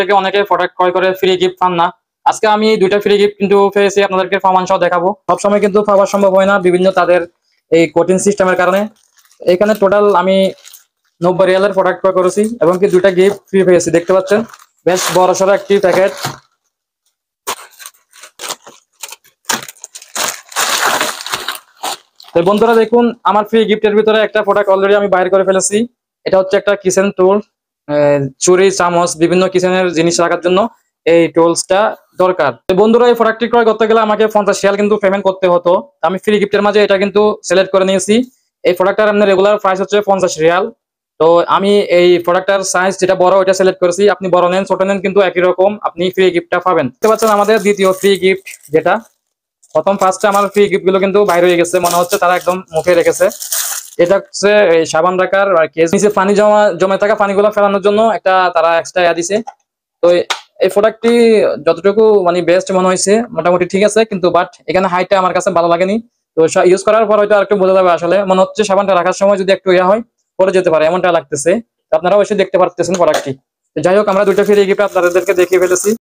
থেকে অনেকে প্রোডাক্ট ক্রয় করে ফ্রি গিফট পান না। আজকে আমি দুইটা ফ্রি গিফট কিন্তু পেয়েছি, আপনাদেরকে প্রমাণ সহ দেখাবো। সবসময় কিন্তু পাওয়া সম্ভব হয় না বিভিন্ন তাদের এই কঠিন সিস্টেমের কারণে। এখানে টোটাল আমি 90 রিয়ালের প্রোডাক্ট ক্রয় করেছি এবং কি দুইটা গিফট ফ্রি পেয়েছি। দেখতে পাচ্ছেন বেশ বড় সড়ো একটি প্যাকেট। তো বন্ধুরা দেখুন, আমার ফ্রি গিফটের ভিতরে একটা প্রোডাক্ট অলরেডি আমি বাইর করে ফেলেছি। এটা হচ্ছে একটা কিচেন টুল, ছুরি চামচ বিভিন্ন কিচেনের জিনিস রাখার জন্য এই টুলসটা দরকার। তো বন্ধুরা এই প্রোডাক্টটি ক্রয় করতে গেলে আমাকে 50 রিয়াল কিন্তু পেমেন্ট করতে হতো। আমি ফ্রি গিফটের মাঝে এটা কিন্তু সিলেক্ট করে নিয়েছি। এই প্রোডাক্টটার আপনার রেগুলার প্রাইস হচ্ছে 50 রিয়াল। তো আমি এই প্রোডাক্টটার সাইজ যেটা বড় ওইটা সিলেক্ট করেছি। আপনি বড় নেন ছোট নেন কিন্তু একই রকম আপনি ফ্রি গিফটটা পাবেন। দেখতে পাচ্ছেন আমাদের দ্বিতীয় ফ্রি গিফট, যেটা প্রথম ফার্স্টে আমার ফ্রি গিফট গুলো কিন্তু বাইরে হয়ে গেছে, মনে হচ্ছে তারা একদম মুখে রেখেছে। এটা হচ্ছে এই সাবান রাখার কেস, নিচে পানি জমে থাকা পানিগুলো ফেলানোর জন্য একটা তারা এক্সট্রা ইয়া দিছে। তো এই প্রোডাক্টটি যতটুকু মানে বেস্ট মনে হয়েছে, মোটামুটি ঠিক আছে, কিন্তু বাট এখানে হাইটটা আমার কাছে ভালো লাগেনি। তো ইউজ করার পর হয়তো আরেকটু বোঝা যাবে। আসলে মনে হচ্ছে সাবানটা রাখার সময় যদি একটু ইয়া হয় পরে যেতে পারে, এমনটা লাগতেছে। আপনারা অবশ্যই দেখতে পারতেছেন প্রোডাক্টটি। যাই হোক, আমরা দুইটা ফ্রি গিফট আপনাদেরকে দেখিয়ে ফেলেছি।